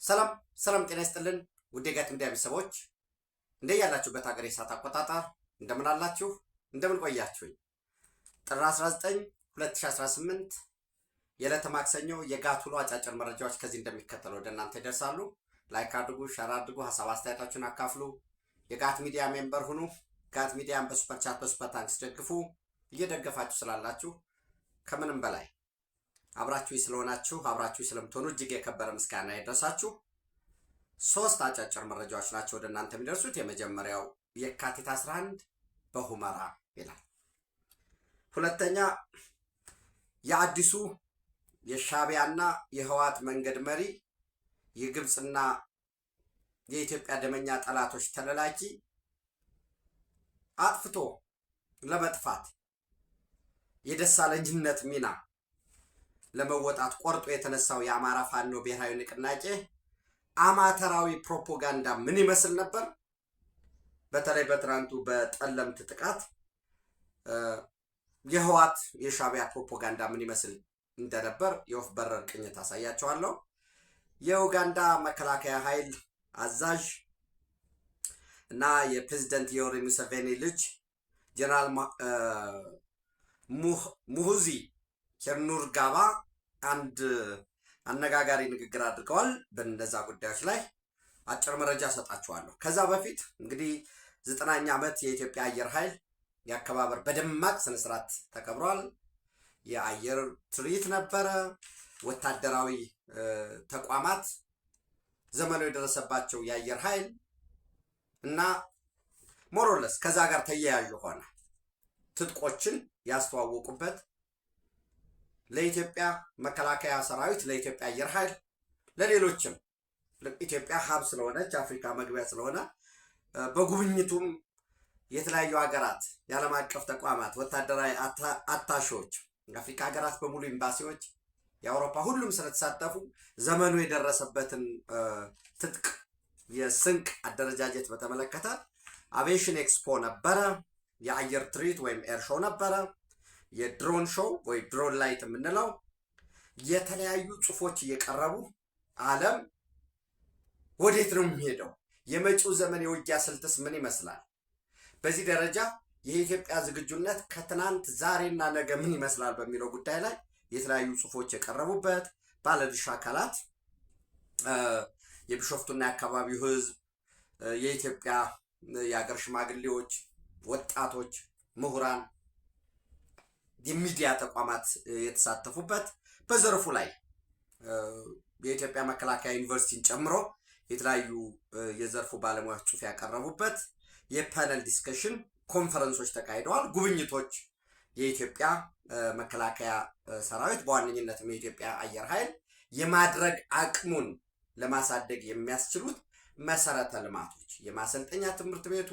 ሰላም ሰላም፣ ጤና ይስጥልን ውድ የጋት ሚዲያ ቤተሰቦች እንደያላችሁበት ሀገር የሰዓት አቆጣጠር እንደምን አላችሁ? እንደምን ቆያችሁኝ? ጥር 19 2018 የዕለተ ማክሰኞ የጋት ውሎ አጫጭር መረጃዎች ከዚህ እንደሚከተለው ወደ እናንተ ይደርሳሉ። ላይክ አድርጉ፣ ሸር አድርጉ፣ ሀሳብ አስተያየታችሁን አካፍሉ። የጋት ሚዲያ ሜምበር ሁኑ። ጋት ሚዲያን በሱፐር ቻት በሱፐር ታንክስ ደግፉ። እየደገፋችሁ ስላላችሁ ከምንም በላይ አብራችሁ ስለሆናችሁ አብራችሁ ስለምትሆኑ እጅግ የከበረ ምስጋና ይድረሳችሁ። ሶስት አጫጭር መረጃዎች ናቸው ወደ እናንተ የሚደርሱት። የመጀመሪያው የካቲት 11 በሁመራ ይላል። ሁለተኛ የአዲሱ የሻዕቢያና የህወሓት መንገድ መሪ የግብፅና የኢትዮጵያ ደመኛ ጠላቶች ተለላኪ አጥፍቶ ለመጥፋት የደሳለኝነት ሚና ለመወጣት ቆርጦ የተነሳው የአማራ ፋኖ ብሔራዊ ንቅናቄ አማተራዊ ፕሮፓጋንዳ ምን ይመስል ነበር? በተለይ በትናንቱ በጠለምት ጥቃት የህወሓት የሻዕቢያ ፕሮፓጋንዳ ምን ይመስል እንደነበር የወፍ በረር ቅኝት አሳያቸዋለሁ። የኡጋንዳ መከላከያ ኃይል አዛዥ እና የፕሬዝዳንት ዮዌሪ ሙሴቬኒ ልጅ ጀነራል ሙሁዚ ኬኑርጋባ አንድ አነጋጋሪ ንግግር አድርገዋል። በእነዛ ጉዳዮች ላይ አጭር መረጃ ሰጣችኋለሁ። ከዛ በፊት እንግዲህ 90ኛ ዓመት የኢትዮጵያ አየር ኃይል የአከባበር በደማቅ ስነስርዓት ተከብሯል። የአየር ትርኢት ነበረ። ወታደራዊ ተቋማት ዘመኑ የደረሰባቸው የአየር ኃይል እና ሞሮለስ ከዛ ጋር ተያያዥ ሆነ ትጥቆችን ያስተዋወቁበት ለኢትዮጵያ መከላከያ ሰራዊት፣ ለኢትዮጵያ አየር ኃይል፣ ለሌሎችም ኢትዮጵያ ሀብ ስለሆነች አፍሪካ መግቢያ ስለሆነ በጉብኝቱም የተለያዩ ሀገራት የዓለም አቀፍ ተቋማት ወታደራዊ አታሾች፣ የአፍሪካ ሀገራት በሙሉ ኤምባሲዎች፣ የአውሮፓ ሁሉም ስለተሳተፉ ዘመኑ የደረሰበትን ትጥቅ የስንቅ አደረጃጀት በተመለከተ አቪዬሽን ኤክስፖ ነበረ። የአየር ትርኢት ወይም ኤር ሾው ነበረ። የድሮን ሾው ወይ ድሮን ላይት የምንለው የተለያዩ ጽሁፎች እየቀረቡ ዓለም ወዴት ነው የሚሄደው? የመጪው ዘመን የውጊያ ስልትስ ምን ይመስላል? በዚህ ደረጃ የኢትዮጵያ ዝግጁነት ከትናንት ዛሬና ነገ ምን ይመስላል በሚለው ጉዳይ ላይ የተለያዩ ጽሁፎች የቀረቡበት ባለድርሻ አካላት የቢሾፍቱና የአካባቢው ህዝብ፣ የኢትዮጵያ የሀገር ሽማግሌዎች፣ ወጣቶች፣ ምሁራን፣ የሚዲያ ተቋማት የተሳተፉበት በዘርፉ ላይ የኢትዮጵያ መከላከያ ዩኒቨርሲቲን ጨምሮ የተለያዩ የዘርፉ ባለሙያዎች ጽሑፍ ያቀረቡበት የፓነል ዲስከሽን ኮንፈረንሶች ተካሂደዋል። ጉብኝቶች የኢትዮጵያ መከላከያ ሰራዊት በዋነኝነትም የኢትዮጵያ አየር ኃይል የማድረግ አቅሙን ለማሳደግ የሚያስችሉት መሰረተ ልማቶች የማሰልጠኛ ትምህርት ቤቱ፣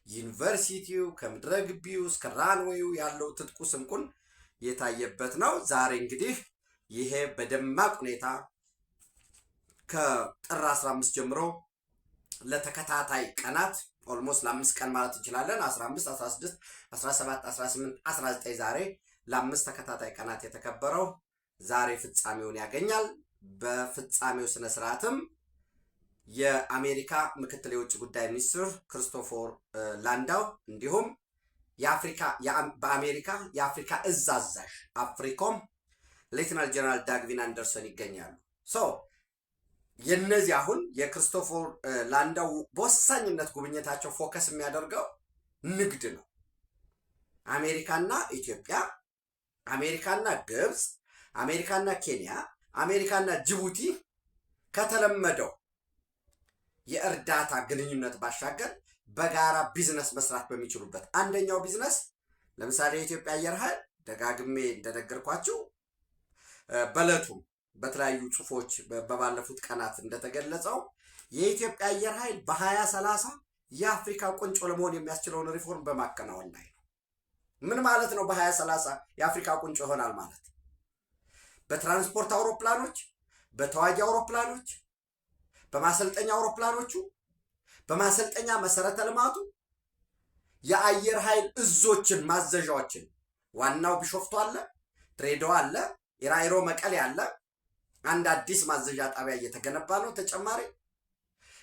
ዩኒቨርሲቲው ከምድረ ግቢው እስከ ራንዌው ያለው ትጥቁ ስንቁን የታየበት ነው። ዛሬ እንግዲህ ይሄ በደማቅ ሁኔታ ከጥር 15 ጀምሮ ለተከታታይ ቀናት ኦልሞስት ለ5 ቀን ማለት እንችላለን 15 16 17 18 19 ዛሬ ለ5 ተከታታይ ቀናት የተከበረው ዛሬ ፍጻሜውን ያገኛል። በፍጻሜው ስነ ስርዓትም የአሜሪካ ምክትል የውጭ ጉዳይ ሚኒስትር ክሪስቶፈር ላንዳው እንዲሁም በአሜሪካ የአፍሪካ እዝ አዛዥ አፍሪኮም ሌተናል ጀነራል ዳግቪን አንደርሰን ይገኛሉ። የነዚህ አሁን የክሪስቶፈር ላንዳው በወሳኝነት ጉብኝታቸው ፎከስ የሚያደርገው ንግድ ነው። አሜሪካና ኢትዮጵያ፣ አሜሪካና ግብፅ፣ አሜሪካና ኬንያ፣ አሜሪካና ጅቡቲ ከተለመደው የእርዳታ ግንኙነት ባሻገር በጋራ ቢዝነስ መስራት በሚችሉበት አንደኛው ቢዝነስ ለምሳሌ የኢትዮጵያ አየር ኃይል ደጋግሜ እንደነገርኳችሁ በለቱም በተለያዩ ጽሁፎች በባለፉት ቀናት እንደተገለጸው የኢትዮጵያ አየር ኃይል በ2030 የአፍሪካ ቁንጮ ለመሆን የሚያስችለውን ሪፎርም በማከናወን ላይ ነው። ምን ማለት ነው? በ2030 የአፍሪካ ቁንጮ ይሆናል ማለት በትራንስፖርት አውሮፕላኖች፣ በተዋጊ አውሮፕላኖች፣ በማሰልጠኛ አውሮፕላኖቹ፣ በማሰልጠኛ መሰረተ ልማቱ የአየር ኃይል እዞችን ማዘዣዎችን ዋናው ቢሾፍቱ አለ፣ ድሬዳዋ አለ፣ ኢራይሮ መቀሌ አለ፣ አንድ አዲስ ማዘዣ ጣቢያ እየተገነባ ነው ተጨማሪ።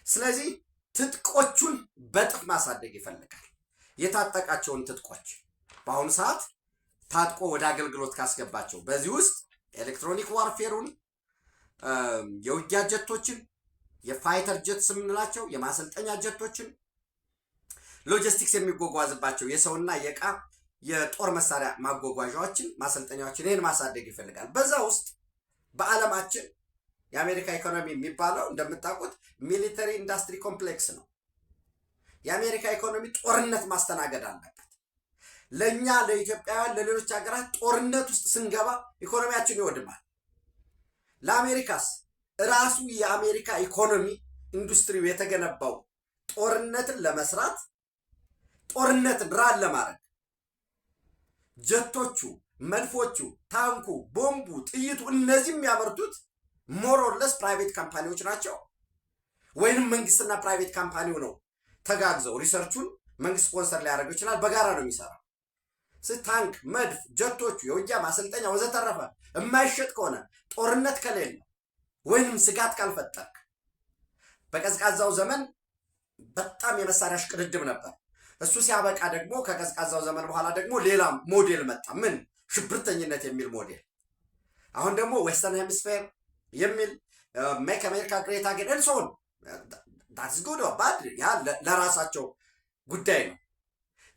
ስለዚህ ትጥቆቹን በጥፍ ማሳደግ ይፈልጋል። የታጠቃቸውን ትጥቆች በአሁኑ ሰዓት ታጥቆ ወደ አገልግሎት ካስገባቸው በዚህ ውስጥ ኤሌክትሮኒክ ዋርፌሩን፣ የውጊያ ጀቶችን፣ የፋይተር ጀትስ የምንላቸው የማሰልጠኛ ጀቶችን፣ ሎጂስቲክስ የሚጓጓዝባቸው የሰውና የእቃ የጦር መሳሪያ ማጓጓዣዎችን፣ ማሰልጠኛዎችን ይህን ማሳደግ ይፈልጋል። በዛ ውስጥ በዓለማችን የአሜሪካ ኢኮኖሚ የሚባለው እንደምታውቁት ሚሊተሪ ኢንዱስትሪ ኮምፕሌክስ ነው። የአሜሪካ ኢኮኖሚ ጦርነት ማስተናገድ አለበት። ለእኛ ለኢትዮጵያውያን፣ ለሌሎች ሀገራት ጦርነት ውስጥ ስንገባ ኢኮኖሚያችን ይወድማል። ለአሜሪካስ ራሱ የአሜሪካ ኢኮኖሚ ኢንዱስትሪው የተገነባው ጦርነትን ለመስራት፣ ጦርነትን ራን ለማድረግ ጀቶቹ፣ መድፎቹ፣ ታንኩ፣ ቦምቡ፣ ጥይቱ እነዚህ የሚያመርቱት ሞሮለስ ፕራይቬት ካምፓኒዎች ናቸው። ወይንም መንግስትና ፕራይቬት ካምፓኒው ነው ተጋግዘው ሪሰርቹን መንግስት ስፖንሰር ሊያደርገው ይችላል። በጋራ ነው የሚሰራው። ታንክ፣ መድፍ፣ ጀቶቹ፣ የውጊያ ማሰልጠኛ ወዘተረፈ የማይሸጥ ከሆነ ጦርነት ከሌለ ወይንም ስጋት ካልፈጠርክ፣ በቀዝቃዛው ዘመን በጣም የመሳሪያ ሽቅድድም ነበር። እሱ ሲያበቃ ደግሞ ከቀዝቃዛው ዘመን በኋላ ደግሞ ሌላ ሞዴል መጣ። ምን? ሽብርተኝነት የሚል ሞዴል። አሁን ደግሞ ዌስተርን ሄሚስፌር የሚል ሜክ አሜሪካ ግሬት አጌን እንሶን ዳትስ ጉድ ባድ ያ ለራሳቸው ጉዳይ ነው።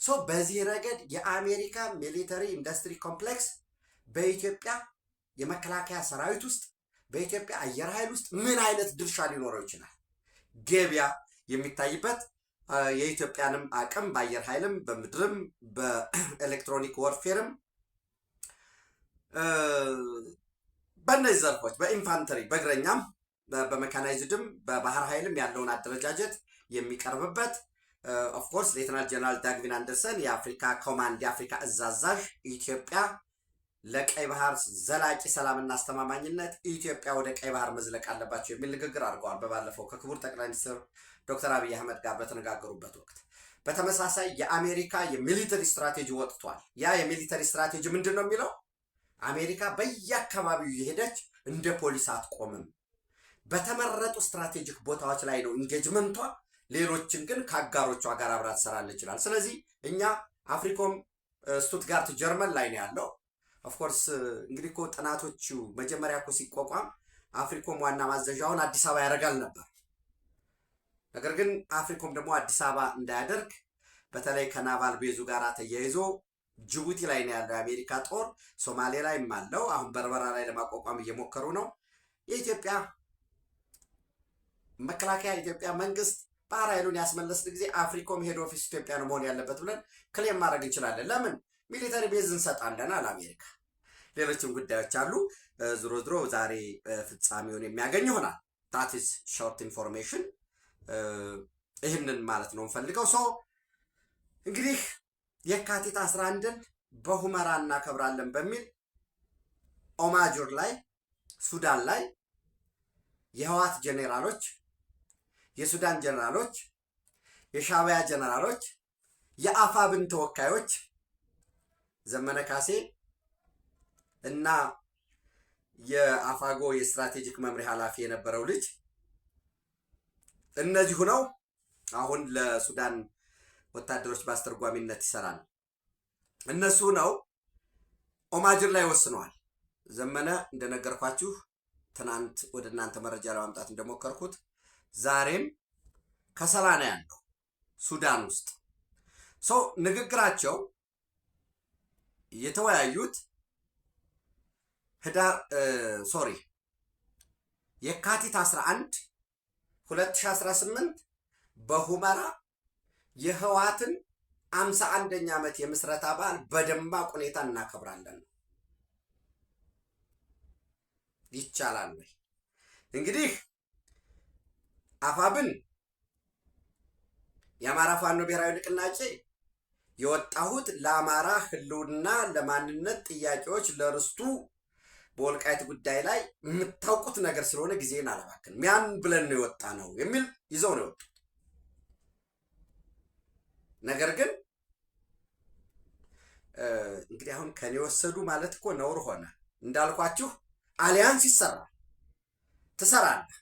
ሶ በዚህ ረገድ የአሜሪካ ሚሊተሪ ኢንዱስትሪ ኮምፕሌክስ በኢትዮጵያ የመከላከያ ሰራዊት ውስጥ በኢትዮጵያ አየር ኃይል ውስጥ ምን አይነት ድርሻ ሊኖረው ይችላል? ገበያ የሚታይበት የኢትዮጵያንም አቅም በአየር ኃይልም በምድርም በኤሌክትሮኒክ ወርፌርም በእነዚህ ዘርፎች በኢንፋንተሪ በእግረኛም በሜካናይዝድም በባህር ኃይልም ያለውን አደረጃጀት የሚቀርብበት ኦፍኮርስ ሌተናል ጀነራል ዳግቪን አንደርሰን የአፍሪካ ኮማንድ የአፍሪካ እዝ አዛዥ ኢትዮጵያ ለቀይ ባህር ዘላቂ ሰላምና አስተማማኝነት ኢትዮጵያ ወደ ቀይ ባህር መዝለቅ አለባቸው የሚል ንግግር አድርገዋል። በባለፈው ከክቡር ጠቅላይ ሚኒስትር ዶክተር አብይ አህመድ ጋር በተነጋገሩበት ወቅት በተመሳሳይ የአሜሪካ የሚሊተሪ ስትራቴጂ ወጥቷል። ያ የሚሊተሪ ስትራቴጂ ምንድን ነው የሚለው? አሜሪካ በየአካባቢው የሄደች እንደ ፖሊስ አትቆምም። በተመረጡ ስትራቴጂክ ቦታዎች ላይ ነው ኢንጌጅመንቷ። ሌሎችን ግን ከአጋሮቿ ጋር አብራ ትሰራለች ይችላል። ስለዚህ እኛ አፍሪኮም ስቱትጋርት ጀርመን ላይ ነው ያለው። ኦፍኮርስ እንግዲህ እኮ ጥናቶቹ መጀመሪያ እኮ ሲቋቋም አፍሪኮም ዋና ማዘዣውን አዲስ አበባ ያደርጋል ነበር። ነገር ግን አፍሪኮም ደግሞ አዲስ አበባ እንዳያደርግ በተለይ ከናቫል ቤዙ ጋር ተያይዞ ጅቡቲ ላይ ነው ያለው የአሜሪካ ጦር፣ ሶማሌ ላይም አለው። አሁን በርበራ ላይ ለማቋቋም እየሞከሩ ነው። የኢትዮጵያ መከላከያ የኢትዮጵያ መንግስት ባህር ኃይሉን ያስመለስን ጊዜ አፍሪኮም ሄድ ኦፊስ ኢትዮጵያ ነው መሆን ያለበት ብለን ክሌም ማድረግ እንችላለን። ለምን? ሚሊተሪ ቤዝ እንሰጣለን አለ አሜሪካ። ሌሎችም ጉዳዮች አሉ። ዝሮ ዝሮ ዛሬ ፍጻሜውን የሚያገኝ ይሆናል። ታቲስ ሾርት ኢንፎርሜሽን ይህንን ማለት ነው እንፈልገው። ሰው እንግዲህ የካቲት 11ን በሁመራ እናከብራለን በሚል ኦማጆር ላይ ሱዳን ላይ የህዋት ጄኔራሎች፣ የሱዳን ጄኔራሎች፣ የሻዕቢያ ጄኔራሎች፣ የአፋብን ተወካዮች ዘመነ ካሴ እና የአፋጎ የስትራቴጂክ መምሪያ ኃላፊ የነበረው ልጅ እነዚህ ሆነው አሁን ለሱዳን ወታደሮች በአስተርጓሚነት ይሰራል። እነሱ ነው ኦማጅር ላይ ወስነዋል። ዘመነ እንደነገርኳችሁ ትናንት ወደ እናንተ መረጃ ለማምጣት እንደሞከርኩት ዛሬም ከሰላ ነው ያለው ሱዳን ውስጥ። ሰው ንግግራቸው የተወያዩት የካቲት 11 2018 በሁመራ የህወሓትን 51ኛ ዓመት የምስረታ በዓል በደማቅ ሁኔታ እናከብራለን። ይቻላል ወይ? እንግዲህ አፋብን የአማራ ፋኖ ብሔራዊ ንቅናቄ የወጣሁት ለአማራ ህልውና ለማንነት ጥያቄዎች ለርስቱ በወልቃይት ጉዳይ ላይ የምታውቁት ነገር ስለሆነ ጊዜን አላባክንም ያን ብለን ነው የወጣ ነው የሚል ይዘው ነው የወጡት። ነገር ግን እንግዲህ አሁን ከኔ ወሰዱ ማለት እኮ ነውር ሆነ። እንዳልኳችሁ አሊያንስ ይሰራል። ትሰራለህ።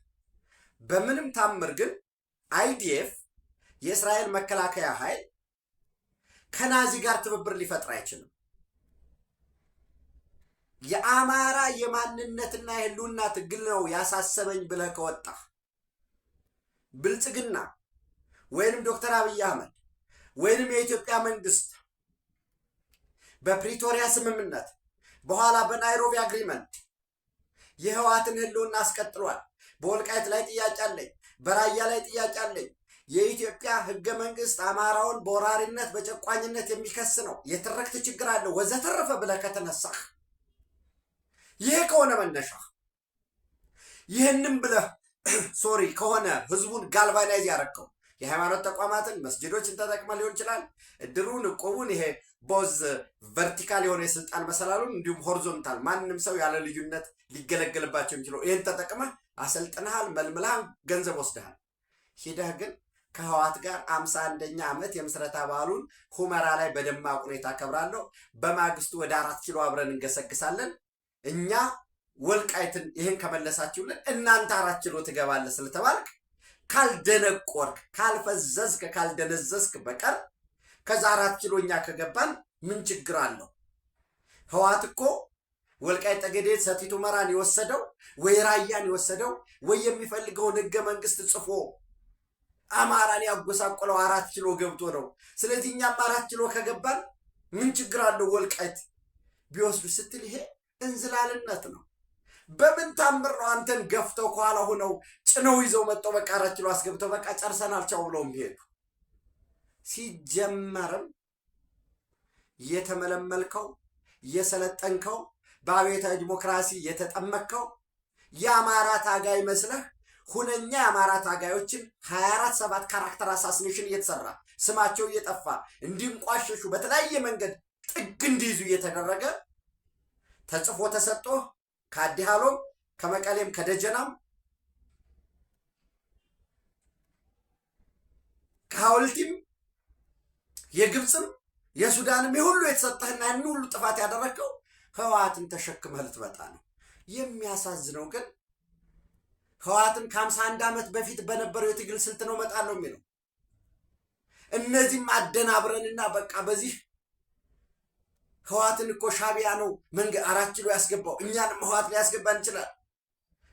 በምንም ታምር ግን አይዲኤፍ የእስራኤል መከላከያ ኃይል ከናዚ ጋር ትብብር ሊፈጥር አይችልም። የአማራ የማንነትና የህልውና ትግል ነው ያሳሰበኝ ብለህ ከወጣህ ብልጽግና ወይንም ዶክተር አብይ አህመድ ወይንም የኢትዮጵያ መንግስት በፕሪቶሪያ ስምምነት በኋላ በናይሮቢ አግሪመንት የህወሓትን ህልውና አስቀጥሏል። በወልቃይት ላይ ጥያቄ አለኝ፣ በራያ ላይ ጥያቄ አለኝ፣ የኢትዮጵያ ህገ መንግስት አማራውን በወራሪነት በጨቋኝነት የሚከስ ነው፣ የትርክት ችግር አለው ወዘተረፈ ብለህ ከተነሳህ ይሄ ከሆነ መነሻ ይህንም ብለህ ሶሪ ከሆነ ህዝቡን ጋልቫናይዝ ያረከው የሃይማኖት ተቋማትን መስጂዶችን ተጠቅመ ሊሆን ይችላል። እድሩን እቆቡን ይሄ ቦዝ ቨርቲካል የሆነ የስልጣን መሰላሉን እንዲሁም ሆሪዞንታል ማንም ሰው ያለ ልዩነት ሊገለገልባቸው የሚችለው ይህን ተጠቅመህ አሰልጥነሃል፣ መልምልሃል፣ ገንዘብ ወስደሃል። ሂደህ ግን ከህወሓት ጋር 51ኛ ዓመት የምስረታ በዓሉን ሁመራ ላይ በደማቅ ሁኔታ አከብራለሁ፣ በማግስቱ ወደ 4 ኪሎ አብረን እንገሰግሳለን፣ እኛ ወልቃይትን ይህን ከመለሳችሁልን እናንተ 4 ኪሎ ትገባለህ ስለተባልክ ካልደነቆርክ፣ ካልፈዘዝክ፣ ካልደነዘዝክ በቀር ከዛ 4 ኪሎ እኛ ከገባን ምን ችግር አለው? ህወሓት እኮ ወልቃይት ጠገዴ ሰቲት ሁመራን የወሰደው ወይ ራያን የወሰደው ወይ የሚፈልገውን ህገ መንግስት ጽፎ አማራን ያጎሳቆለው 4 ኪሎ ገብቶ ነው። ስለዚህ እኛም 4 ኪሎ ከገባን ምን ችግር አለው ወልቃይት ቢወስዱ ስትል ይሄ እንዝላልነት ነው። በምን ታምር ነው አንተን ገፍተው ከኋላ ሆነው ጭነው ይዘው መጥተው በቃ 4 ኪሎ አስገብተው በቃ ጨርሰናል ቻው ብለው የሚሄዱ? ሲጀመርም የተመለመልከው የሰለጠንከው በአብዮታዊ ዲሞክራሲ የተጠመቅከው የአማራ ታጋይ መስለህ ሁነኛ የአማራ ታጋዮችን 24/7 ካራክተር አሳሲኔሽን እየተሰራ ስማቸው እየጠፋ እንዲንቋሸሹ በተለያየ መንገድ ጥግ እንዲይዙ እየተደረገ ተጽፎ ተሰጥቶ ከአዲሃሎም ከመቀሌም ከደጀናም ከሐውልቲም የግብፅም የሱዳንም የሁሉ የተሰጠህና ያን ሁሉ ጥፋት ያደረግከው ህወሓትን ተሸክመህ ልትመጣ ነው። የሚያሳዝነው ግን ህወሓትን ከ51 ዓመት በፊት በነበረው የትግል ስልት ነው እመጣለሁ የሚለው። እነዚህም አደናብረንና በቃ በዚህ ህወሓትን እኮ ሻቢያ ነው 4 ኪሎ ያስገባው፣ እኛንም ህወሓት ሊያስገባን ይችላል፣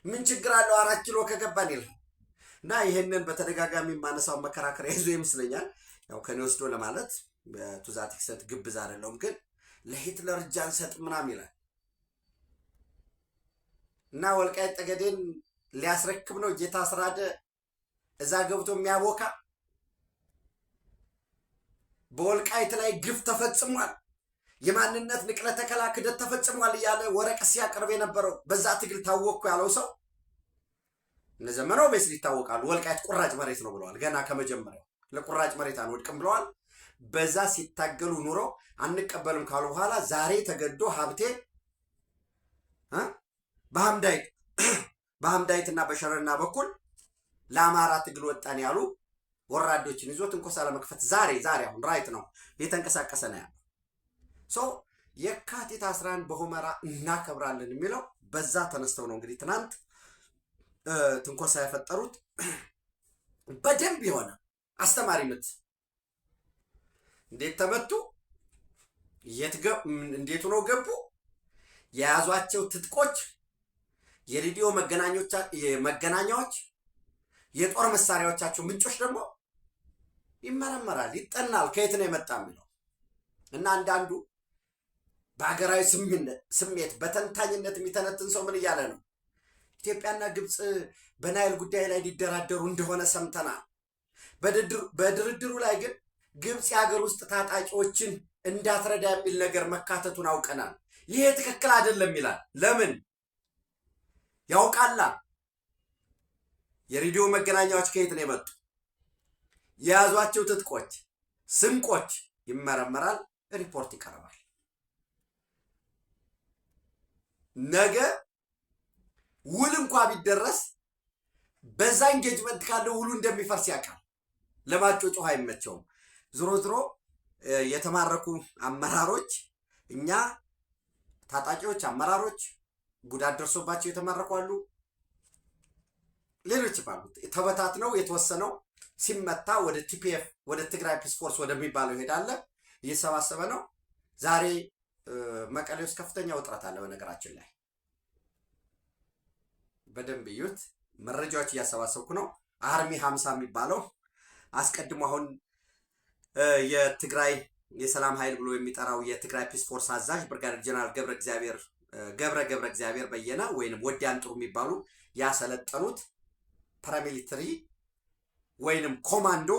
ምን ችግር አለው 4 ኪሎ ከገባን ይላል። እና ይሄንን በተደጋጋሚ የማነሳው መከራከሪያ ይዞ ይመስለኛል ያው ከኔ ወስዶ ለማለት በቱዛት ክሰት ግብዝ አይደለም፣ ግን ለሂትለር እጅ አንሰጥ ምናምን ይላል። እና ወልቃይት ጠገዴን ሊያስረክብ ነው ጌታ አስራደ እዛ ገብቶ የሚያቦካ በወልቃይት ላይ ግፍ ተፈጽሟል፣ የማንነት ንቅለ ተከላ ክደት ተፈጽሟል እያለ ወረቀት ሲያቀርብ የነበረው በዛ ትግል ታወቅኩ ያለው ሰው እነ ዘመነው ቤስሊ ይታወቃሉ። ወልቃይት ቁራጭ መሬት ነው ብለዋል። ገና ከመጀመሪያው ለቁራጭ መሬት አንወድቅም ብለዋል። በዛ ሲታገሉ ኑሮ አንቀበልም ካሉ በኋላ ዛሬ ተገዶ ሀብቴ በሐምዳይትና በሸረና በኩል ለአማራ ትግል ወጣን ያሉ ወራዶችን ይዞ ትንኮሳ ለመክፈት ዛሬ አሁን ራይት ነው እየተንቀሳቀሰ ነው ያለው። የካቲት 11 በሁመራ እናከብራለን የሚለው በዛ ተነስተው ነው እንግዲህ ትናንት ትንኮሳ የፈጠሩት። በደንብ የሆነ አስተማሪ ምት እንዴት ተመቱ፣ እንዴት ነው ገቡ፣ የያዟቸው ትጥቆች፣ የሬዲዮ መገናኛዎች፣ የጦር መሳሪያዎቻቸው ምንጮች ደግሞ ይመረመራል፣ ይጠናል ከየት ነው የመጣ የሚለው እና አንዳንዱ በሀገራዊ ስሜት በተንታኝነት የሚተነትን ሰው ምን እያለ ነው? ኢትዮጵያና ግብፅ በናይል ጉዳይ ላይ ሊደራደሩ እንደሆነ ሰምተናል። በድርድሩ ላይ ግን ግብፅ የሀገር ውስጥ ታጣቂዎችን እንዳትረዳ የሚል ነገር መካተቱን አውቀናል። ይሄ ትክክል አይደለም ይላል። ለምን ያውቃላ? የሬዲዮ መገናኛዎች ከየት ነው የመጡ? የያዟቸው ትጥቆች፣ ስንቆች ይመረመራል፣ ሪፖርት ይቀርባል። ነገ ውል እንኳ ቢደረስ በዛ ኢንጌጅመንት ካለው ውሉ እንደሚፈርስ ያውቃል። ለማጮጮህ አይመቸውም። ዝሮ የተማረኩ አመራሮች እኛ ታጣቂዎች አመራሮች ጉዳት ደርሶባቸው የተማረኩ አሉ። ሌሎች ባሉት ተበታትነው የተወሰነው ሲመታ ወደ ቲፒኤፍ ወደ ትግራይ ፒስ ፎርስ ወደሚባለው ይሄዳል፣ እየሰባሰበ ነው። ዛሬ መቀሌ ውስጥ ከፍተኛ ውጥረት አለ። በነገራችን ላይ በደንብ እዩት። መረጃዎች እያሰባሰብኩ ነው። አርሚ 50 የሚባለው አስቀድሞ አሁን የትግራይ የሰላም ኃይል ብሎ የሚጠራው የትግራይ ፒስ ፎርስ አዛዥ ብርጋዴር ጀነራል ገብረ እግዚአብሔር በየነ ወይንም ወዲያን ጥሩ የሚባሉ ያሰለጠኑት ፓራሚሊተሪ ወይንም ኮማንዶ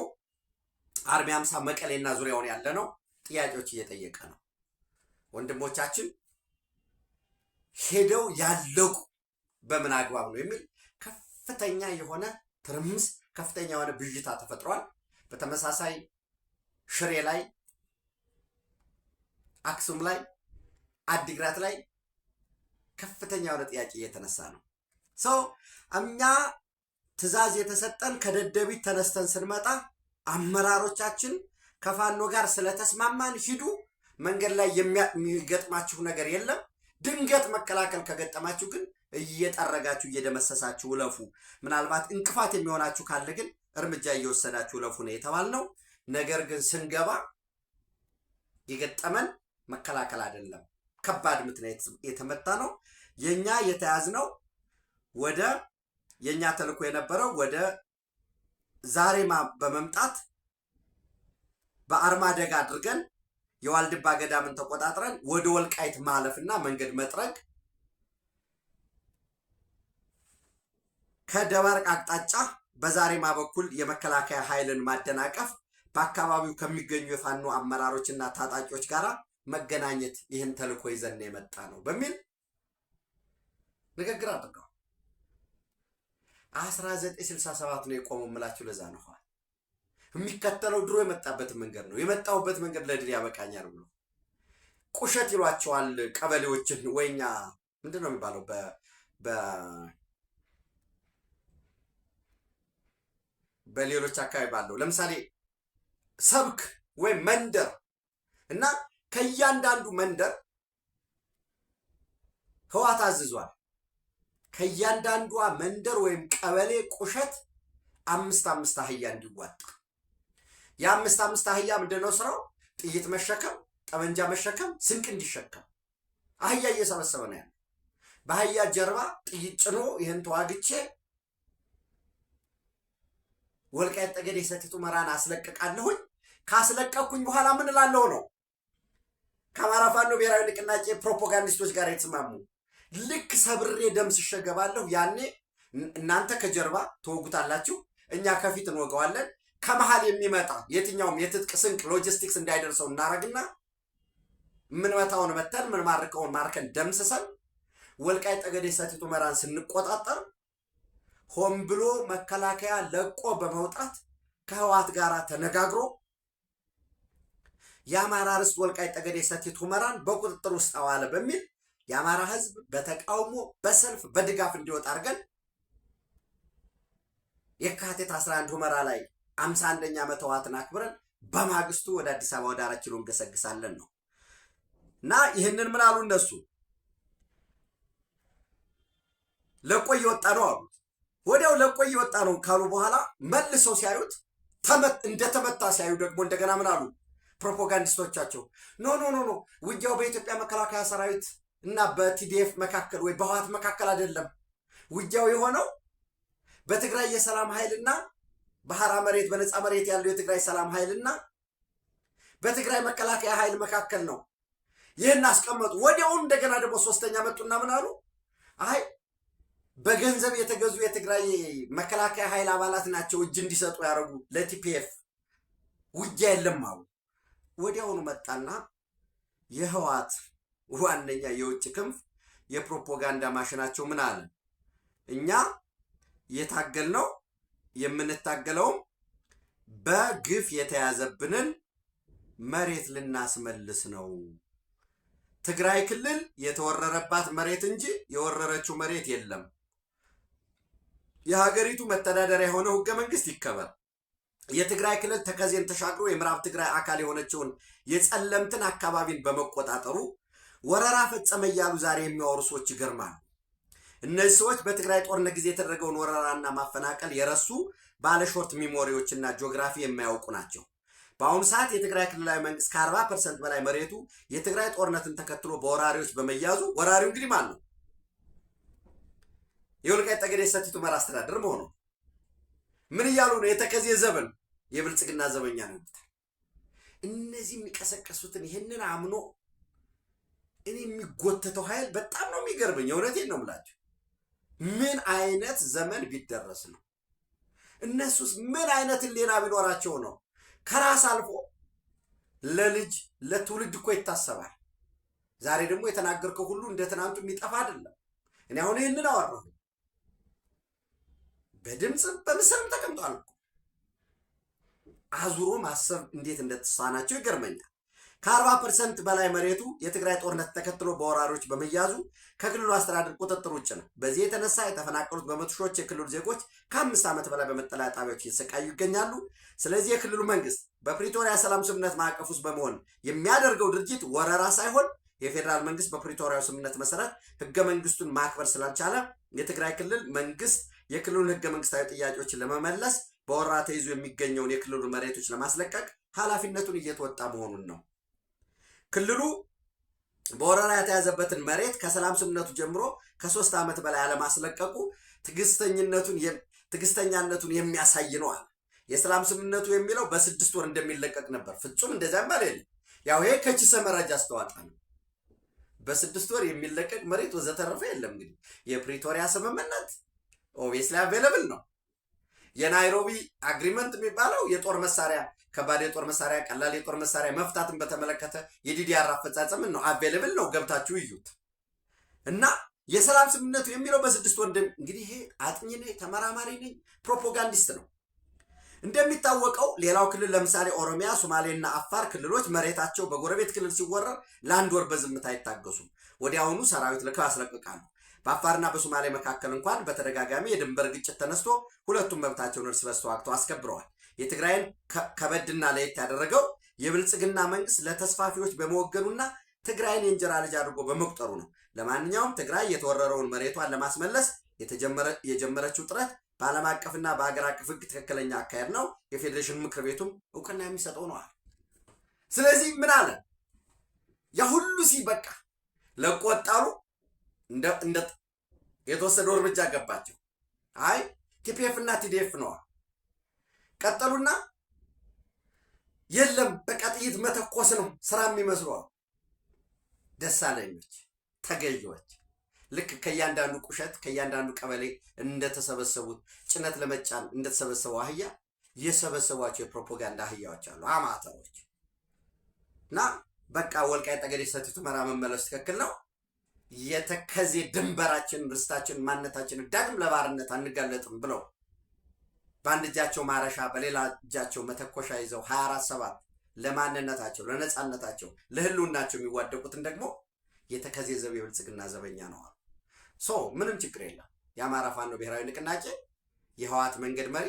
አርሚ 50 መቀሌና ዙሪያውን ያለ ነው። ጥያቄዎች እየጠየቀ ነው። ወንድሞቻችን ሄደው ያለቁ በምን አግባብ ነው የሚል ከፍተኛ የሆነ ትርምስ፣ ከፍተኛ የሆነ ብዥታ ተፈጥሯል። በተመሳሳይ ሽሬ ላይ፣ አክሱም ላይ፣ አዲግራት ላይ ከፍተኛ የሆነ ጥያቄ እየተነሳ ነው። እኛ ትዕዛዝ የተሰጠን ከደደቢት ተነስተን ስንመጣ አመራሮቻችን ከፋኖ ጋር ስለተስማማን ሂዱ፣ መንገድ ላይ የሚገጥማችሁ ነገር የለም፣ ድንገት መከላከል ከገጠማችሁ ግን እየጠረጋችሁ እየደመሰሳችሁ ውለፉ፣ ምናልባት እንቅፋት የሚሆናችሁ ካለ ግን እርምጃ እየወሰዳችሁ ውለፉ ነው የተባልነው። ነገር ግን ስንገባ የገጠመን መከላከል አይደለም፣ ከባድ ምት ነው የተመታ ነው። የኛ የተያዝነው ወደ የኛ ተልእኮ የነበረው ወደ ዛሬማ በመምጣት በአርማደጋ አድርገን የዋልድባ ገዳምን ተቆጣጥረን ወደ ወልቃይት ማለፍና መንገድ መጥረግ፣ ከደባርቅ አቅጣጫ በዛሬማ በኩል የመከላከያ ኃይልን ማደናቀፍ፣ በአካባቢው ከሚገኙ የፋኖ አመራሮችና ታጣቂዎች ጋር መገናኘት፣ ይህን ተልእኮ ይዘን የመጣ ነው በሚል ንግግር አድርገው 1967 ነው የቆመው የምላችሁ ለዛ ነው። የሚከተለው ድሮ የመጣበት መንገድ ነው። የመጣውበት መንገድ ለድል ያበቃኛል ብሎ ቁሸት ይሏቸዋል ቀበሌዎችን። ወይኛ ምንድን ነው የሚባለው በሌሎች አካባቢ ባለው ለምሳሌ ሰብክ ወይም መንደር እና ከእያንዳንዱ መንደር ህዋት አዝዟል። ከእያንዳንዷ መንደር ወይም ቀበሌ ቁሸት 5 አህያ እንዲዋጣ። የ5 አህያ ምንድነው ስራው? ጥይት መሸከም፣ ጠመንጃ መሸከም፣ ስንቅ እንዲሸከም አህያ እየሰበሰበ ነው ያለው። በአህያ ጀርባ ጥይት ጭኖ ይህን ተዋግቼ ወልቃይት ጠገዴ ሰቲት ሁመራን አስለቅቃለሁኝ። ካስለቀኩኝ በኋላ ምን እላለሁ ነው ከአማራ ፋኖ ብሔራዊ ንቅናቄ ፕሮፓጋንዲስቶች ጋር የተስማሙ። ልክ ሰብሬ ደምስሼ እገባለሁ። ያኔ እናንተ ከጀርባ ትወጉታላችሁ፣ እኛ ከፊት እንወገዋለን። ከመሃል የሚመጣ የትኛውም የትጥቅ ስንቅ ሎጂስቲክስ እንዳይደርሰው እናረግና ምንመታውን መተን ምን ማርከውን ማርከን ደምስሰን ወልቃይት ጠገዴ ሰቲት ሁመራን ስንቆጣጠር ሆን ብሎ መከላከያ ለቆ በመውጣት ከህዋት ጋር ተነጋግሮ የአማራ ርስት ወልቃይት ጠገዴ ሰቲት ሁመራን በቁጥጥር ውስጥ አዋለ በሚል የአማራ ህዝብ በተቃውሞ በሰልፍ በድጋፍ እንዲወጣ አድርገን የካቲት 11 ሁመራ ላይ 51ኛ ዓመት ህዋትን አክብረን በማግስቱ ወደ አዲስ አበባ ወደ 4 ኪሎ እንገሰግሳለን ነው። እና ይህንን ምን አሉ እነሱ? ለቆ እየወጣ ነው አሉ። ወዲያው ለቆ እየወጣ ነው ካሉ በኋላ መልሰው ሲያዩት እንደተመታ ሲያዩ ደግሞ እንደገና ምን አሉ ፕሮፓጋንዲስቶቻቸው? ኖ ውጊያው በኢትዮጵያ መከላከያ ሰራዊት እና በቲዲኤፍ መካከል ወይ በህዋት መካከል አይደለም። ውጊያው የሆነው በትግራይ የሰላም ኃይልና በሐራ መሬት በነፃ መሬት ያለው የትግራይ ሰላም ኃይልና በትግራይ መከላከያ ኃይል መካከል ነው። ይህን አስቀመጡ። ወዲያው እንደገና ደግሞ ሶስተኛ መጡና ምን አሉ? አይ በገንዘብ የተገዙ የትግራይ መከላከያ ኃይል አባላት ናቸው እጅ እንዲሰጡ ያደረጉ ለቲፒኤፍ ውጊያ የለም አሉ። ወዲያውኑ መጣና የህዋት ዋነኛ የውጭ ክንፍ የፕሮፓጋንዳ ማሽናቸው ምን አለ? እኛ የታገልነው የምንታገለውም በግፍ የተያዘብንን መሬት ልናስመልስ ነው። ትግራይ ክልል የተወረረባት መሬት እንጂ የወረረችው መሬት የለም። የሀገሪቱ መተዳደሪያ የሆነው ህገ መንግስት ይከበር። የትግራይ ክልል ተከዜን ተሻግሮ የምዕራብ ትግራይ አካል የሆነችውን የጸለምትን አካባቢን በመቆጣጠሩ ወረራ ፈጸመ እያሉ ዛሬ የሚያወሩ ሰዎች ይገርማሉ። እነዚህ ሰዎች በትግራይ ጦርነት ጊዜ የተደረገውን ወረራና ማፈናቀል የረሱ ባለሾርት ሚሞሪዎችና ጂኦግራፊ የማያውቁ ናቸው። በአሁኑ ሰዓት የትግራይ ክልላዊ መንግስት ከ40% በላይ መሬቱ የትግራይ ጦርነትን ተከትሎ በወራሪዎች በመያዙ ወራሪው እንግዲህ ማን ነው? የወልቃይት ጠገዴ ሰቲት ሁመራ አስተዳደር መሆኑ ምን እያሉ ነው? የተከዜ ዘበን የብልጽግና ዘበኛ ነው ይሉታል። እነዚህ የሚቀሰቀሱትን ይህንን አምኖ እኔ የሚጎተተው ኃይል በጣም ነው የሚገርመኝ። እውነቴን ነው የምላቸው። ምን አይነት ዘመን ቢደረስ ነው? እነሱስ ምን አይነት ሌላ ቢኖራቸው ነው? ከራስ አልፎ ለልጅ ለትውልድ እኮ ይታሰባል። ዛሬ ደግሞ የተናገርከው ሁሉ እንደ ትናንቱ የሚጠፋ አይደለም። እኔ አሁን ይህንን አወራሁ፣ በድምፅ በምስልም ተቀምጧል እኮ። አዙሮ ማሰብ እንዴት እንደተሳናቸው ይገርመኛል። ከ40% በላይ መሬቱ የትግራይ ጦርነት ተከትሎ በወራሪዎች በመያዙ ከክልሉ አስተዳደር ቁጥጥር ውጭ ነው። በዚህ የተነሳ የተፈናቀሉት በመቶ ሺዎች የክልሉ ዜጎች ከ5 ዓመት በላይ በመጠለያ ጣቢያዎች እየተሰቃዩ ይገኛሉ። ስለዚህ የክልሉ መንግስት በፕሪቶሪያ ሰላም ስምምነት ማዕቀፍ ውስጥ በመሆን የሚያደርገው ድርጊት ወረራ ሳይሆን የፌዴራል መንግስት በፕሪቶሪያው ስምምነት መሰረት ህገ መንግስቱን ማክበር ስላልቻለ የትግራይ ክልል መንግስት የክልሉን ህገ መንግስታዊ ጥያቄዎችን ለመመለስ በወረራ ተይዞ የሚገኘውን የክልሉ መሬቶች ለማስለቀቅ ኃላፊነቱን እየተወጣ መሆኑን ነው። ክልሉ በወረራ የተያዘበትን መሬት ከሰላም ስምምነቱ ጀምሮ ከ3 ዓመት በላይ አለማስለቀቁ ትዕግስተኛነቱን የሚያሳይ ነው አለ። የሰላም ስምምነቱ የሚለው በ6 ወር እንደሚለቀቅ ነበር። ፍጹም እንደዚያ ማለት የለም። ያው ይሄ ከኪሰ መረጃ አስተዋጣ ነው። በ6 ወር የሚለቀቅ መሬት ወዘተረፈ የለም። እንግዲህ የፕሪቶሪያ ስምምነት ኦብቪየስሊ አቬለብል ነው። የናይሮቢ አግሪመንት የሚባለው የጦር መሳሪያ ከባድ የጦር መሳሪያ ቀላል የጦር መሳሪያ መፍታትን በተመለከተ የዲዲአር አፈጻጸም ነው። አቬለብል ነው፣ ገብታችሁ እዩት። እና የሰላም ስምምነቱ የሚለው በ6 ወር እንግዲህ ይሄ አጥኚ ነኝ፣ ተመራማሪ ነኝ፣ ፕሮፓጋንዲስት ነው። እንደሚታወቀው ሌላው ክልል ለምሳሌ ኦሮሚያ፣ ሶማሌና አፋር ክልሎች መሬታቸው በጎረቤት ክልል ሲወረር ለ1 ወር በዝምታ አይታገሱም። ወዲያውኑ ሰራዊት ልከው ያስለቅቃሉ። በአፋርና በሶማሌ መካከል እንኳን በተደጋጋሚ የድንበር ግጭት ተነስቶ ሁለቱም መብታቸውን እርስ በርስ ተዋግተው አስከብረዋል። የትግራይን ከበድና ለየት ያደረገው የብልጽግና መንግስት ለተስፋፊዎች በመወገኑና ትግራይን የእንጀራ ልጅ አድርጎ በመቁጠሩ ነው። ለማንኛውም ትግራይ የተወረረውን መሬቷን ለማስመለስ የጀመረችው ጥረት በዓለም አቀፍና በሀገር አቀፍ ሕግ ትክክለኛ አካሄድ ነው። የፌዴሬሽን ምክር ቤቱም እውቅና የሚሰጠው ነዋል። ስለዚህ ምን አለ? ያ ሁሉ ሲበቃ ለቆጣሉ እንደ የተወሰደው እርምጃ ገባቸው። አይ ቲፒኤፍ እና ቲዲኤፍ ነዋል። ቀጠሉና የለም በቃ ጥይት መተኮስ ነው ስራ የሚመስለዋል። ደሳለኞች፣ ተገዢዎች ልክ ከእያንዳንዱ ቁሸት ከእያንዳንዱ ቀበሌ እንደተሰበሰቡት ጭነት ለመጫን እንደተሰበሰቡ አህያ የሰበሰቧቸው የፕሮፓጋንዳ አህያዎች አሉ፣ አማተሮች። እና በቃ ወልቃይት ጠገዴ ሰቲት ሁመራ መመለስ ትክክል ነው፣ የተከዜ ድንበራችን፣ ርስታችን፣ ማንነታችን ዳግም ለባርነት አንጋለጥም ብለው በአንድ እጃቸው ማረሻ በሌላ እጃቸው መተኮሻ ይዘው 24/7 ለማንነታቸው፣ ለነፃነታቸው፣ ለህልውናቸው የሚዋደቁትን ደግሞ የተከዜ ዘብ የብልጽግና ዘበኛ ነው። ምንም ችግር የለም። የአማራ ፋኖ ብሔራዊ ንቅናቄ የህወሓት መንገድ መሪ፣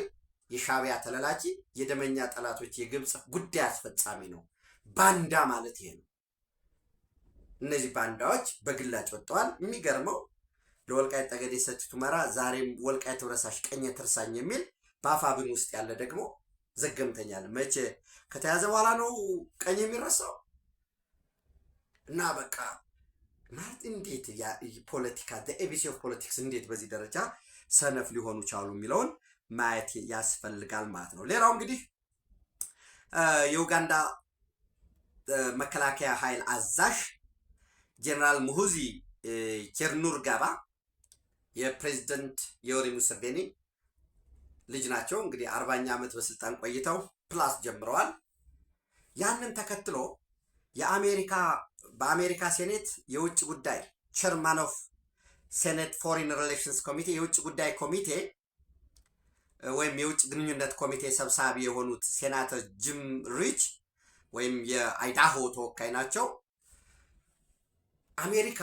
የሻዕቢያ ተለላኪ፣ የደመኛ ጠላቶች የግብፅ ጉዳይ አስፈጻሚ ነው። ባንዳ ማለት ይሄ ነው። እነዚህ ባንዳዎች በግላጭ ወጥተዋል። የሚገርመው ለወልቃይት ጠገዴ ሰቲት ሁመራ ዛሬም ወልቃይት ትውረሳሽ ቀኝ ትርሳኝ የሚል በአፋብን ውስጥ ያለ ደግሞ ዘገምተኛል። መቼ ከተያዘ በኋላ ነው ቀኝ የሚረሳው? እና በቃ ማለት እንዴት ፖለቲካ ኤቢሲ ኦፍ ፖለቲክስ እንዴት በዚህ ደረጃ ሰነፍ ሊሆኑ ቻሉ የሚለውን ማየት ያስፈልጋል ማለት ነው። ሌላው እንግዲህ የኡጋንዳ መከላከያ ኃይል አዛዥ ጀነራል ሙሁዚ ኬርኑርጋባ የፕሬዝዳንት ዮዌሪ ሙሴቬኒ ልጅ ናቸው። እንግዲህ 40ኛ ዓመት በስልጣን ቆይተው ፕላስ ጀምረዋል። ያንን ተከትሎ በአሜሪካ ሴኔት የውጭ ጉዳይ ቸርማን ኦፍ ሴኔት ፎሪን ሪሌሽንስ ኮሚቴ የውጭ ጉዳይ ኮሚቴ ወይም የውጭ ግንኙነት ኮሚቴ ሰብሳቢ የሆኑት ሴናተር ጂም ሪች ወይም የአይዳሆ ተወካይ ናቸው። አሜሪካ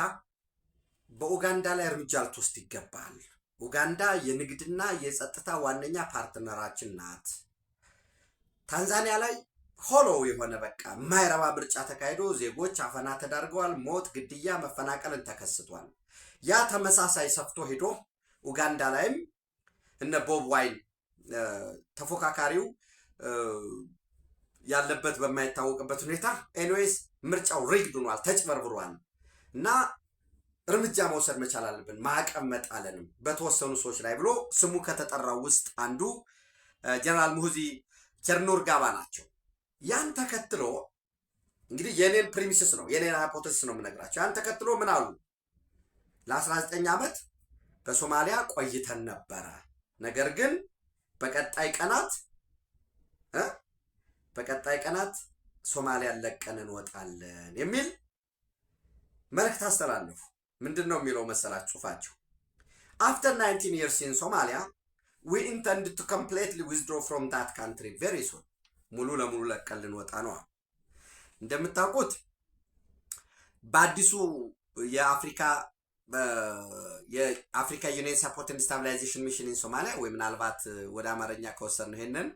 በኡጋንዳ ላይ እርምጃ ልትወስድ ይገባል። ኡጋንዳ የንግድና የጸጥታ ዋነኛ ፓርትነራችን ናት። ታንዛኒያ ላይ ሆሎ የሆነ በቃ የማይረባ ምርጫ ተካሂዶ ዜጎች አፈና ተዳርገዋል። ሞት፣ ግድያ፣ መፈናቀልን ተከስቷል። ያ ተመሳሳይ ሰፍቶ ሄዶ ኡጋንዳ ላይም እነ ቦብ ዋይን ተፎካካሪው ያለበት በማይታወቅበት ሁኔታ ኤኒዌይስ ምርጫው ሪግድ ሆኗል፣ ተጭበርብሯል እና እርምጃ መውሰድ መቻል አለብን፣ ማዕቀብ መጣለንም በተወሰኑ ሰዎች ላይ ብሎ ስሙ ከተጠራው ውስጥ አንዱ ጀነራል ሙሁዚ ኬይኑርጋባ ናቸው። ያን ተከትሎ እንግዲህ የኔን ፕሪሚሲስ ነው የኔን ሃይፖቴሲስ ነው የምነግራቸው። ያን ተከትሎ ምን አሉ? ለ19 ዓመት በሶማሊያ ቆይተን ነበረ፣ ነገር ግን በቀጣይ ቀናት ሶማሊያን ለቀን እንወጣለን የሚል መልእክት አስተላለፉ። ምንድን ነው የሚለው መሰላችሁ ጽሑፋቸው? After 19 years in Somalia, we intend to completely withdraw from that country very soon. ሙሉ ለሙሉ ለቀን ልንወጣ ነው። እንደምታውቁት በአዲሱ የአፍሪካ ዩኒየን ሰፖርት ኤንድ ስታቢላይዜሽን ሚሽን ኢን ሶማሊያ ወይ ምናልባት ወደ አማርኛ ከወሰድን ይሄንን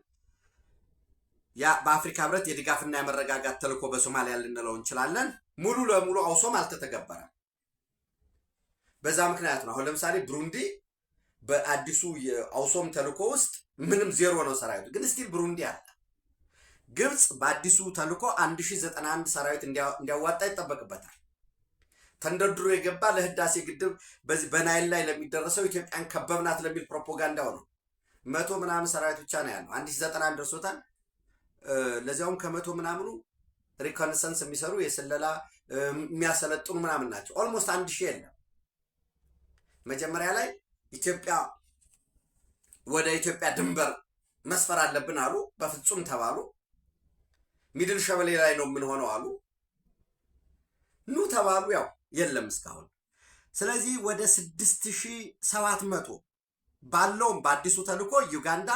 በአፍሪካ ህብረት የድጋፍና የመረጋጋት ተልዕኮ በሶማሊያ ልንለው እንችላለን። ሙሉ ለሙሉ አውሶም አልተተገበረም። በዛ ምክንያት ነው አሁን ለምሳሌ ብሩንዲ በአዲሱ የአውሶም ተልዕኮ ውስጥ ምንም ዜሮ ነው ሰራዊቱ፣ ግን ስቲል ብሩንዲ አለ። ግብጽ በአዲሱ ተልዕኮ 1091 ሰራዊት እንዲያዋጣ ይጠበቅበታል። ተንደርድሮ የገባ ለህዳሴ ግድብ በዚህ በናይል ላይ ለሚደረሰው ኢትዮጵያን ከበብናት ለሚል ፕሮፓጋንዳው ነው። 100 ምናምን ሰራዊት ብቻ ነው ያለው። 1091 ደርሶታል። ለዚያውም ከ100 ምናምኑ ሪኮንሰንስ የሚሰሩ የስለላ የሚያሰለጥኑ ምናምን ናቸው። ኦልሞስት 1000 የለም። መጀመሪያ ላይ ወደ ኢትዮጵያ ድንበር መስፈር አለብን አሉ። በፍጹም ተባሉ። ሚድል ሸበሌ ላይ ነው የምንሆነው አሉ። ኑ ተባሉ። ያው የለም እስካሁን። ስለዚህ ወደ 6700 ባለውም በአዲሱ ተልዕኮ ዩጋንዳ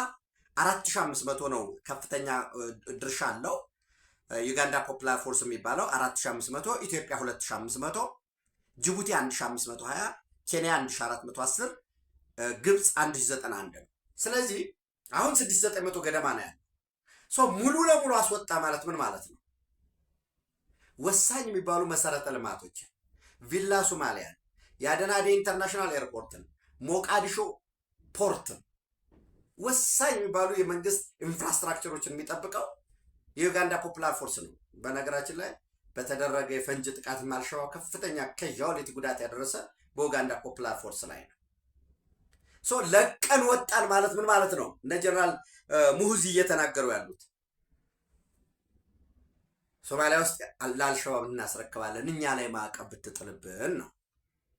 4500 ነው ከፍተኛ ድርሻ አለው። ዩጋንዳ ፖፑላር ፎርስ የሚባለው 4500፣ ኢትዮጵያ 2500፣ ጅቡቲ 1520፣ ኬንያ 1410፣ ግብጽ 1091 ነው። ስለዚህ አሁን 6900 ገደማ ነው ያለው። ሙሉ ለሙሉ አስወጣ ማለት ምን ማለት ነው? ወሳኝ የሚባሉ መሰረተ ልማቶች ቪላ ሶማሊያን፣ የአደናዴ ኢንተርናሽናል ኤርፖርትን፣ ሞቃዲሾ ፖርትን፣ ወሳኝ የሚባሉ የመንግስት ኢንፍራስትራክቸሮችን የሚጠብቀው የዩጋንዳ ፖፑላር ፎርስ ነው። በነገራችን ላይ በተደረገ የፈንጅ ጥቃት አልሸባብ ከፍተኛ ካዥዋሊቲ ጉዳት ያደረሰ በኡጋንዳ ፖፑላር ፎርስ ላይ ነው። ለቀን ወጣን ማለት ምን ማለት ነው? እነ ጀነራል ሙሁዚ እየተናገሩ ያሉት ሶማሊያ ውስጥ ለአልሸባብ እናስረክባለን፣ እኛ ላይ ማዕቀብ ብትጥልብን ነው።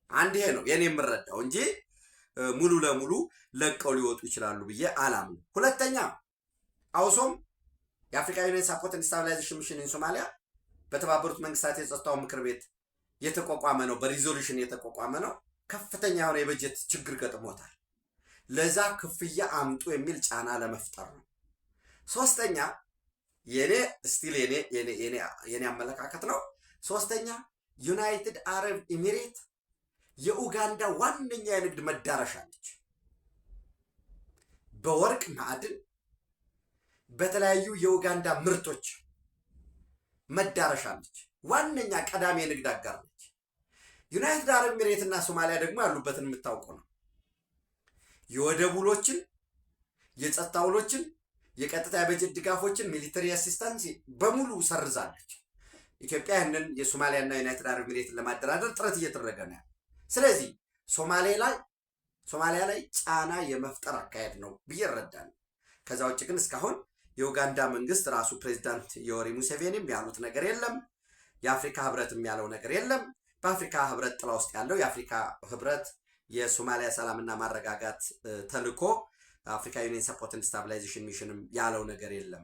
አንድ ይሄ ነው የኔ የምረዳው እንጂ ሙሉ ለሙሉ ለቀው ሊወጡ ይችላሉ ብዬ አላምንም። ሁለተኛ አውሶም የአፍሪካ ዩኒየን ሰፖርት ኤንድ ስታቢላይዜሽን ሚሽን ኢን ሶማሊያ በተባበሩት መንግስታት የጸጥታው ምክር ቤት የተቋቋመ ነው፣ በሪዞሉሽን የተቋቋመ ነው። ከፍተኛ የሆነ የበጀት ችግር ገጥሞታል። ለዛ ክፍያ አምጡ የሚል ጫና ለመፍጠር ነው። ሶስተኛ የኔ አመለካከት ነው። ሶስተኛ ዩናይትድ አረብ ኤሚሬት የኡጋንዳ ዋነኛ የንግድ መዳረሻ ነች። በወርቅ ማዕድን፣ በተለያዩ የኡጋንዳ ምርቶች መዳረሻ ነች። ዋነኛ ቀዳሚ የንግድ አጋር ነች። ዩናይትድ አረብ ኤሚሬት እና ሶማሊያ ደግሞ ያሉበትን የምታውቀው ነው። የወደብ ውሎችን፣ የጸጥታ ውሎችን፣ የቀጥታ የበጀት ድጋፎችን፣ ሚሊተሪ አሲስታንስ በሙሉ ሰርዛለች። ኢትዮጵያ ያንን የሶማሊያና ዩናይትድ አረብ ኤሚሬትን ለማደራደር ጥረት እየተደረገ ነው። ስለዚህ ሶማሊያ ላይ ጫና የመፍጠር አካሄድ ነው ብዬ እረዳለሁ። ከዛ ውጭ ግን እስካሁን የኡጋንዳ መንግስት ራሱ ፕሬዚዳንት ዮዌሪ ሙሴቬኒም ያሉት ነገር የለም። የአፍሪካ ህብረትም ያለው ነገር የለም። በአፍሪካ ህብረት ጥላ ውስጥ ያለው የአፍሪካ ህብረት የሶማሊያ ሰላምና ማረጋጋት ተልዕኮ አፍሪካ ዩኒየን ሰፖርት ኤንድ ስታቢላይዜሽን ሚሽንም ያለው ነገር የለም።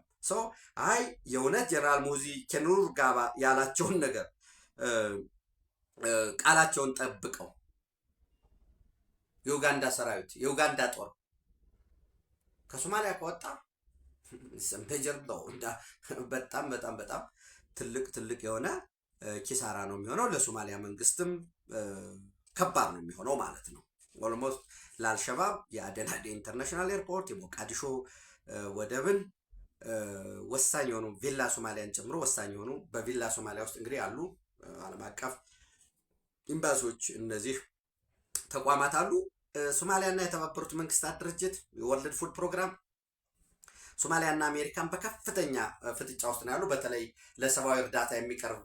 አይ የእውነት ጀነራል ሙሁዚ ኬይኑርጋባ ያላቸውን ነገር ቃላቸውን ጠብቀው የኡጋንዳ ሰራዊት የኡጋንዳ ጦር ከሶማሊያ ከወጣ ሜጀር ነው በጣም በጣም በጣም ትልቅ የሆነ ኪሳራ ነው የሚሆነው። ለሶማሊያ መንግስትም ከባድ ነው የሚሆነው ማለት ነው። ኦልሞስት ለአልሸባብ የአደናዴ ኢንተርናሽናል ኤርፖርት፣ የሞቃዲሾ ወደብን ወሳኝ የሆኑ ቪላ ሶማሊያን ጨምሮ ወሳኝ የሆኑ በቪላ ሶማሊያ ውስጥ እንግዲህ ያሉ ዓለም አቀፍ ኤምባሲዎች እነዚህ ተቋማት አሉ። ሶማሊያና የተባበሩት መንግስታት ድርጅት የወርልድ ፉድ ፕሮግራም ሶማሊያና አሜሪካን በከፍተኛ ፍጥጫ ውስጥ ነው ያሉ። በተለይ ለሰብአዊ እርዳታ የሚቀርብ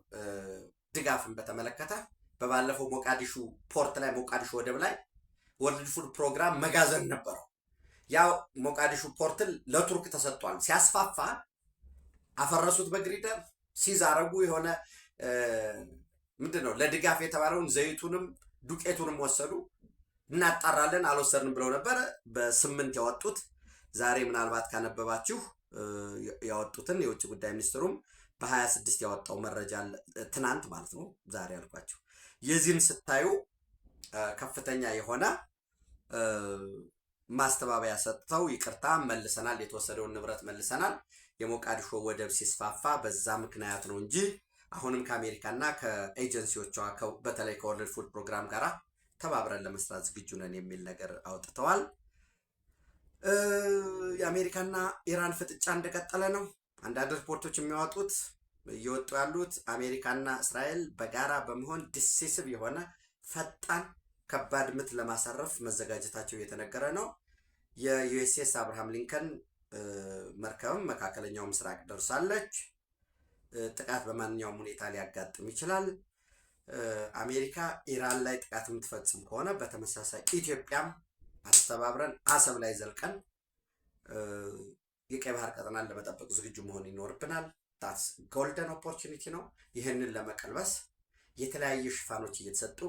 ድጋፍን በተመለከተ በባለፈው ሞቃዲሹ ፖርት ላይ ሞቃዲሹ ወደብ ላይ ወርልድ ፉድ ፕሮግራም መጋዘን ነበረው። ያው ሞቃዲሹ ፖርትን ለቱርክ ተሰጥቷል። ሲያስፋፋ አፈረሱት በግሪደር ሲዝ አረጉ። የሆነ ምንድነው ለድጋፍ የተባለውን ዘይቱንም ዱቄቱንም ወሰዱ። እናጣራለን አልወሰድንም ብለው ነበር በ8 ያወጡት። ዛሬ ምናልባት ካነበባችሁ ያወጡትን የውጭ ጉዳይ ሚኒስትሩም በ26 ያወጣው መረጃ ትናንት ማለት ነው ዛሬ አልኳችሁ። የዚህን ስታዩ ከፍተኛ የሆነ ማስተባበያ ሰጥተው ይቅርታ መልሰናል፣ የተወሰደውን ንብረት መልሰናል። የሞቃዲሾ ወደብ ሲስፋፋ በዛ ምክንያት ነው እንጂ አሁንም ከአሜሪካና ከኤጀንሲዎቿ በተለይ ከወርልድ ፉድ ፕሮግራም ጋር ተባብረን ለመስራት ዝግጁ ነን የሚል ነገር አውጥተዋል። የአሜሪካና ኢራን ፍጥጫ እንደቀጠለ ነው። አንዳንድ ሪፖርቶች የሚያወጡት እየወጡ ያሉት አሜሪካና እስራኤል በጋራ በመሆን ዲሲሲቭ የሆነ ፈጣን ከባድ ምት ለማሳረፍ መዘጋጀታቸው እየተነገረ ነው። የዩኤስኤስ አብርሃም ሊንከን መርከብም መካከለኛው ምስራቅ ደርሳለች። ጥቃት በማንኛውም ሁኔታ ሊያጋጥም ይችላል። አሜሪካ ኢራን ላይ ጥቃት የምትፈጽም ከሆነ በተመሳሳይ ኢትዮጵያም አስተባብረን አሰብ ላይ ዘልቀን የቀይ ባህር ቀጠናን ለመጠበቅ ዝግጁ መሆን ይኖርብናል። ታስ ጎልደን ኦፖርቹኒቲ ነው። ይህንን ለመቀልበስ የተለያዩ ሽፋኖች እየተሰጡ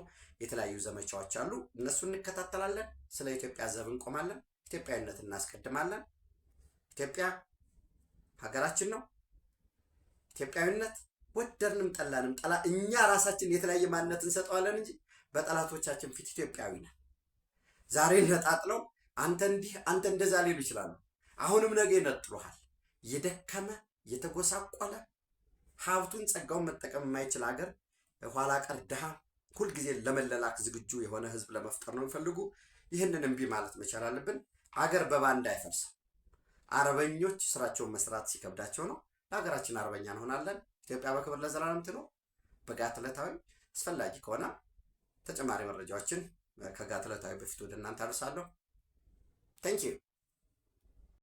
የተለያዩ ዘመቻዎች አሉ። እነሱን እንከታተላለን። ስለ ኢትዮጵያ ዘብ እንቆማለን። ኢትዮጵያዊነት እናስቀድማለን። ኢትዮጵያ ሀገራችን ነው። ኢትዮጵያዊነት ወደድንም ጠላንም እኛ ራሳችን የተለያየ ማንነት እንሰጠዋለን እንጂ በጠላቶቻችን ፊት ኢትዮጵያዊ ነን። ዛሬ ነጣጥለው አንተ እንዲህ አንተ እንደዛ ሊሉ ይችላሉ። አሁንም ነገ ይነጥሉሃል። የደከመ የተጎሳቆለ ሀብቱን ጸጋውን መጠቀም የማይችል ሀገር ኋላ ቀር ድሃ ሁልጊዜ ለመለላክ ዝግጁ የሆነ ህዝብ ለመፍጠር ነው የሚፈልጉ። ይህንን እምቢ ማለት መቻል አለብን። ሀገር በባንዳ አይፈርስም። አርበኞች ስራቸውን መስራት ሲከብዳቸው ነው። ለሀገራችን አርበኛ እንሆናለን። ኢትዮጵያ በክብር ለዘላለም ትኖር። በጋት ዕለታዊ አስፈላጊ ከሆነ ተጨማሪ መረጃዎችን ከጋት ዕለታዊ በፊት ወደ እናንተ አደርሳለሁ። ታንኪዩ